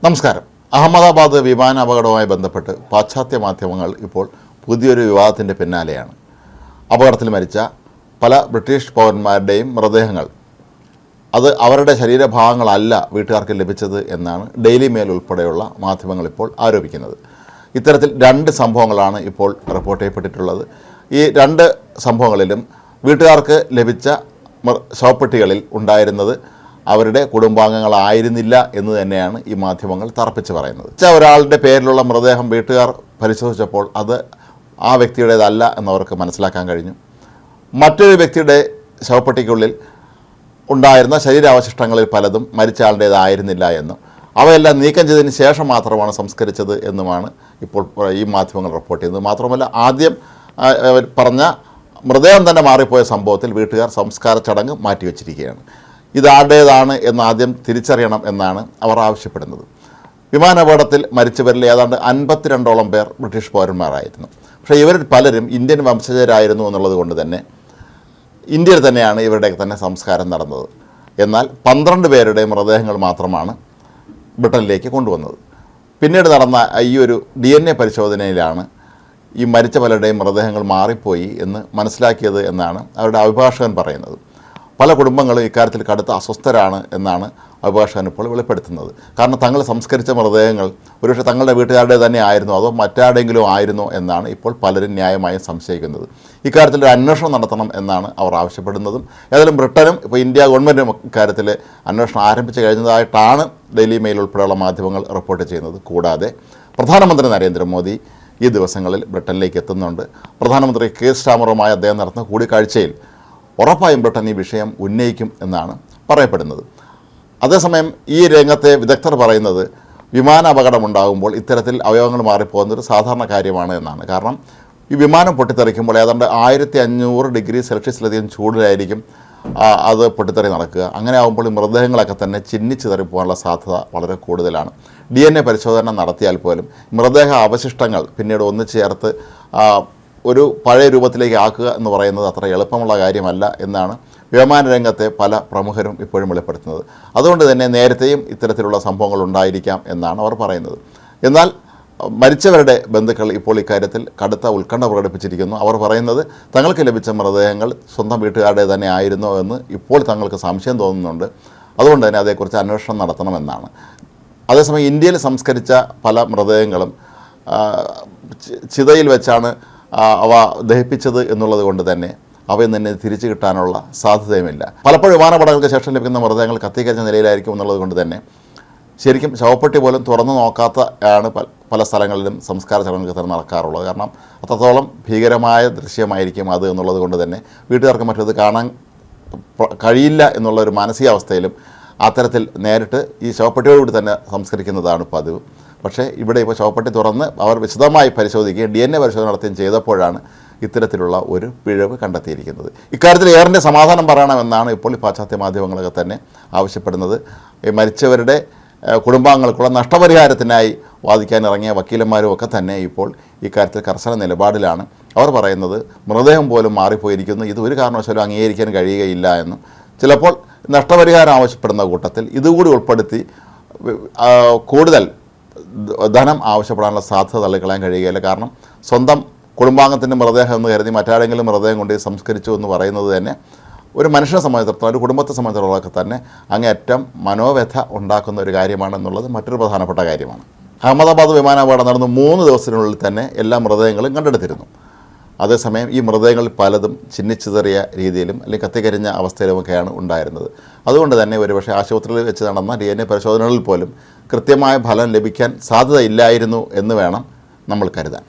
നമസ്കാരം. അഹമ്മദാബാദ് വിമാന അപകടവുമായി ബന്ധപ്പെട്ട് പാശ്ചാത്യ മാധ്യമങ്ങൾ ഇപ്പോൾ പുതിയൊരു വിവാദത്തിൻ്റെ പിന്നാലെയാണ്. അപകടത്തിൽ മരിച്ച പല ബ്രിട്ടീഷ് പൗരന്മാരുടെയും മൃതദേഹങ്ങൾ അത് അവരുടെ ശരീരഭാഗങ്ങളല്ല വീട്ടുകാർക്ക് ലഭിച്ചത് എന്നാണ് ഡെയിലി മെയിൽ ഉൾപ്പെടെയുള്ള മാധ്യമങ്ങൾ ഇപ്പോൾ ആരോപിക്കുന്നത്. ഇത്തരത്തിൽ രണ്ട് സംഭവങ്ങളാണ് ഇപ്പോൾ റിപ്പോർട്ട് ചെയ്യപ്പെട്ടിട്ടുള്ളത്. ഈ രണ്ട് സംഭവങ്ങളിലും വീട്ടുകാർക്ക് ലഭിച്ച ശവപ്പെട്ടികളിൽ ഉണ്ടായിരുന്നത് അവരുടെ കുടുംബാംഗങ്ങളായിരുന്നില്ല എന്ന് തന്നെയാണ് ഈ മാധ്യമങ്ങൾ തറപ്പിച്ച് പറയുന്നത്. ഒരാളുടെ പേരിലുള്ള മൃതദേഹം വീട്ടുകാർ പരിശോധിച്ചപ്പോൾ അത് ആ വ്യക്തിയുടേതല്ല എന്നവർക്ക് മനസ്സിലാക്കാൻ കഴിഞ്ഞു. മറ്റൊരു വ്യക്തിയുടെ ശവപ്പെട്ടിക്കുള്ളിൽ ഉണ്ടായിരുന്ന ശരീരാവശിഷ്ടങ്ങളിൽ പലതും മരിച്ച ആളുടേതായിരുന്നില്ല എന്നും അവയെല്ലാം നീക്കം ചെയ്തതിന് ശേഷം മാത്രമാണ് സംസ്കരിച്ചത് എന്നുമാണ് ഇപ്പോൾ ഈ മാധ്യമങ്ങൾ റിപ്പോർട്ട് ചെയ്യുന്നത്. മാത്രമല്ല, ആദ്യം പറഞ്ഞ മൃതദേഹം തന്നെ മാറിപ്പോയ സംഭവത്തിൽ വീട്ടുകാർ സംസ്കാര ചടങ്ങ് മാറ്റിവെച്ചിരിക്കുകയാണ്. ഇതാരുടേതാണ് എന്ന് ആദ്യം തിരിച്ചറിയണം എന്നാണ് അവർ ആവശ്യപ്പെടുന്നത്. വിമാനാപകടത്തിൽ മരിച്ചവരിൽ ഏതാണ്ട് 52ഓളം പേർ ബ്രിട്ടീഷ് പൗരന്മാരായിരുന്നു. പക്ഷേ ഇവരിൽ പലരും ഇന്ത്യൻ വംശജരായിരുന്നു എന്നുള്ളത് കൊണ്ട് തന്നെ ഇന്ത്യയിൽ തന്നെയാണ് ഇവരുടെയൊക്കെ തന്നെ സംസ്കാരം നടന്നത്. എന്നാൽ 12 പേരുടെ മൃതദേഹങ്ങൾ മാത്രമാണ് ബ്രിട്ടനിലേക്ക് കൊണ്ടുവന്നത്. പിന്നീട് നടന്ന ഈ ഒരു DNA പരിശോധനയിലാണ് ഈ മരിച്ച പലരുടെയും മൃതദേഹങ്ങൾ മാറിപ്പോയി എന്ന് മനസ്സിലാക്കിയത് എന്നാണ് അവരുടെ അഭിഭാഷകൻ പറയുന്നത്. പല കുടുംബങ്ങളും ഇക്കാര്യത്തിൽ കടുത്ത അസ്വസ്ഥരാണ് എന്നാണ് അഭിഭാഷകൻ ഇപ്പോൾ വെളിപ്പെടുത്തുന്നത്. കാരണം തങ്ങൾ സംസ്കരിച്ച മൃതദേഹങ്ങൾ ഒരുപക്ഷെ തങ്ങളുടെ വീട്ടുകാരുടെ തന്നെ ആയിരുന്നോ അതോ മറ്റാരുടെയെങ്കിലും ആയിരുന്നോ എന്നാണ് ഇപ്പോൾ പലരും ന്യായമായും സംശയിക്കുന്നത്. ഇക്കാര്യത്തിൽ ഒരു അന്വേഷണം നടത്തണം എന്നാണ് അവർ ആവശ്യപ്പെടുന്നതും. ഏതായാലും ബ്രിട്ടനും ഇപ്പോൾ ഇന്ത്യ ഗവൺമെൻറ്റും ഇക്കാര്യത്തിൽ അന്വേഷണം ആരംഭിച്ചു കഴിഞ്ഞതായിട്ടാണ് ഡെയിലി മെയിൽ ഉൾപ്പെടെയുള്ള മാധ്യമങ്ങൾ റിപ്പോർട്ട് ചെയ്യുന്നത്. കൂടാതെ പ്രധാനമന്ത്രി നരേന്ദ്രമോദി ഈ ദിവസങ്ങളിൽ ബ്രിട്ടനിലേക്ക് എത്തുന്നുണ്ട്. പ്രധാനമന്ത്രി കെയർ സ്റ്റാമറുമായി അദ്ദേഹം നടത്തുന്ന കൂടിക്കാഴ്ചയിൽ ഉറപ്പായും ബ്രിട്ടൻ ഈ വിഷയം ഉന്നയിക്കും എന്നാണ് പറയപ്പെടുന്നത്. അതേസമയം ഈ രംഗത്തെ വിദഗ്ധർ പറയുന്നത് വിമാന അപകടമുണ്ടാകുമ്പോൾ ഇത്തരത്തിൽ അവയവങ്ങൾ മാറിപ്പോകുന്നതൊരു സാധാരണ കാര്യമാണ് എന്നാണ്. കാരണം ഈ വിമാനം പൊട്ടിത്തെറിക്കുമ്പോൾ ഏതാണ്ട് 1500 ഡിഗ്രി സെൽഷ്യസിലധികം ചൂടിലായിരിക്കും അത് പൊട്ടിത്തെറി നടക്കുക. അങ്ങനെ ആകുമ്പോൾ ഈ മൃതദേഹങ്ങളൊക്കെ തന്നെ ചിന്നിച്ചിതറിപ്പോകാനുള്ള സാധ്യത വളരെ കൂടുതലാണ്. DNA പരിശോധന നടത്തിയാൽ പോലും മൃതദേഹ അവശിഷ്ടങ്ങൾ പിന്നീട് ഒന്നിച്ചു ചേർത്ത് ഒരു പഴയ രൂപത്തിലേക്ക് ആക്കുക എന്ന് പറയുന്നത് അത്ര എളുപ്പമുള്ള കാര്യമല്ല എന്നാണ് വിമാന രംഗത്തെ പല പ്രമുഖരും ഇപ്പോഴും വെളിപ്പെടുത്തുന്നത്. അതുകൊണ്ട് തന്നെ നേരത്തെയും ഇത്തരത്തിലുള്ള സംഭവങ്ങൾ ഉണ്ടായിരിക്കാം എന്നാണ് അവർ പറയുന്നത്. എന്നാൽ മരിച്ചവരുടെ ബന്ധുക്കൾ ഇപ്പോൾ ഇക്കാര്യത്തിൽ കടുത്ത ഉത്കണ്ഠ പ്രകടിപ്പിച്ചിരിക്കുന്നു. അവർ പറയുന്നത് തങ്ങൾക്ക് ലഭിച്ച മൃതദേഹങ്ങൾ സ്വന്തം വീട്ടുകാരുടെ തന്നെ ആയിരുന്നോ എന്ന് ഇപ്പോൾ തങ്ങൾക്ക് സംശയം തോന്നുന്നുണ്ട്. അതുകൊണ്ട് തന്നെ അതേക്കുറിച്ച് അന്വേഷണം നടത്തണമെന്നാണ്. അതേസമയം ഇന്ത്യയിൽ സംസ്കരിച്ച പല മൃതദേഹങ്ങളും ചിതയിൽ വെച്ചാണ് അവ ദഹിപ്പിച്ചത് എന്നുള്ളത് കൊണ്ട് തന്നെ അവയിൽ നിന്ന് തിരിച്ചു കിട്ടാനുള്ള സാധ്യതയുമില്ല. പലപ്പോഴും വിമാനാപകടങ്ങൾക്ക് ശേഷം ലഭിക്കുന്ന മൃതദേഹങ്ങൾ കത്തിക്കരിച്ച നിലയിലായിരിക്കും എന്നുള്ളത് കൊണ്ട് തന്നെ ശരിക്കും ശവപ്പെട്ടി പോലും തുറന്നു നോക്കാത്ത ആണ് പല സ്ഥലങ്ങളിലും സംസ്കാര ചടങ്ങുകൾ തന്നെ നടക്കാറുള്ളത്. കാരണം അത്രത്തോളം ഭീകരമായ ദൃശ്യമായിരിക്കും അത് എന്നുള്ളത് കൊണ്ട് തന്നെ വീട്ടുകാർക്ക് മറ്റത് കാണാൻ കഴിയില്ല എന്നുള്ളൊരു മാനസികാവസ്ഥയിലും അത്തരത്തിൽ നേരിട്ട് ഈ ശവപ്പെട്ടിയോടുകൂടി തന്നെ സംസ്കരിക്കുന്നതാണ് പതിവ്. പക്ഷേ ഇവിടെ ഇപ്പോൾ ശവപ്പെട്ടി തുറന്ന് അവർ വിശദമായി പരിശോധിക്കുകയും DNA പരിശോധന നടത്തുകയും ചെയ്തപ്പോഴാണ് ഇത്തരത്തിലുള്ള ഒരു പിഴവ് കണ്ടെത്തിയിരിക്കുന്നത്. ഇക്കാര്യത്തിൽ എയറിൻ്റെ സമാധാനം പറയണമെന്നാണ് ഇപ്പോൾ ഈ പാശ്ചാത്യ മാധ്യമങ്ങളൊക്കെ തന്നെ ആവശ്യപ്പെടുന്നത്. ഈ മരിച്ചവരുടെ കുടുംബാംഗങ്ങൾക്കുള്ള നഷ്ടപരിഹാരത്തിനായി വാദിക്കാൻ ഇറങ്ങിയ വക്കീലന്മാരും ഒക്കെ തന്നെ ഇപ്പോൾ ഇക്കാര്യത്തിൽ കർശന നിലപാടിലാണ്. അവർ പറയുന്നത് മൃതദേഹം പോലും മാറിപ്പോയിരിക്കുന്നു, ഇത് ഒരു കാരണവശാലും അംഗീകരിക്കാൻ കഴിയുകയില്ല എന്നും ചിലപ്പോൾ നഷ്ടപരിഹാരം ആവശ്യപ്പെടുന്ന കൂട്ടത്തിൽ ഇതുകൂടി ഉൾപ്പെടുത്തി കൂടുതൽ ധനം ആവശ്യപ്പെടാനുള്ള സാധ്യത തള്ളിക്കളയാൻ കഴിയുകയില്ല. കാരണം സ്വന്തം കുടുംബാംഗത്തിൻ്റെ മൃതദേഹം എന്ന് കരുതി മറ്റാരെങ്കിലും മൃതദേഹം കൊണ്ട് സംസ്കരിച്ചു എന്ന് പറയുന്നത് തന്നെ ഒരു മനുഷ്യനെ സംബന്ധിച്ചിടത്തോളം ഒരു കുടുംബത്തെ സംബന്ധിച്ചിടത്തോളമൊക്കെ തന്നെ അങ്ങേയറ്റം മനോവ്യഥ ഉണ്ടാക്കുന്ന ഒരു കാര്യമാണെന്നുള്ളത് മറ്റൊരു പ്രധാനപ്പെട്ട കാര്യമാണ്. അഹമ്മദാബാദ് വിമാനാപകടം നടന്ന് 3 ദിവസത്തിനുള്ളിൽ തന്നെ എല്ലാ മൃതദേഹങ്ങളും കണ്ടെടുത്തിരുന്നു. അതേസമയം ഈ മൃതദേഹങ്ങളിൽ പലതും ചിന്നിച്ചിതറിയ രീതിയിലും അല്ലെങ്കിൽ കത്തിക്കരിഞ്ഞ അവസ്ഥയിലുമൊക്കെയാണ് ഉണ്ടായിരുന്നത്. അതുകൊണ്ട് തന്നെ ഒരുപക്ഷെ ആശുപത്രിയിൽ വെച്ച് നടന്ന DNA പരിശോധനകളിൽ പോലും കൃത്യമായ ഫലം ലഭിക്കാൻ സാധ്യതയില്ലായിരുന്നു എന്ന് വേണം നമ്മൾ കരുതാൻ.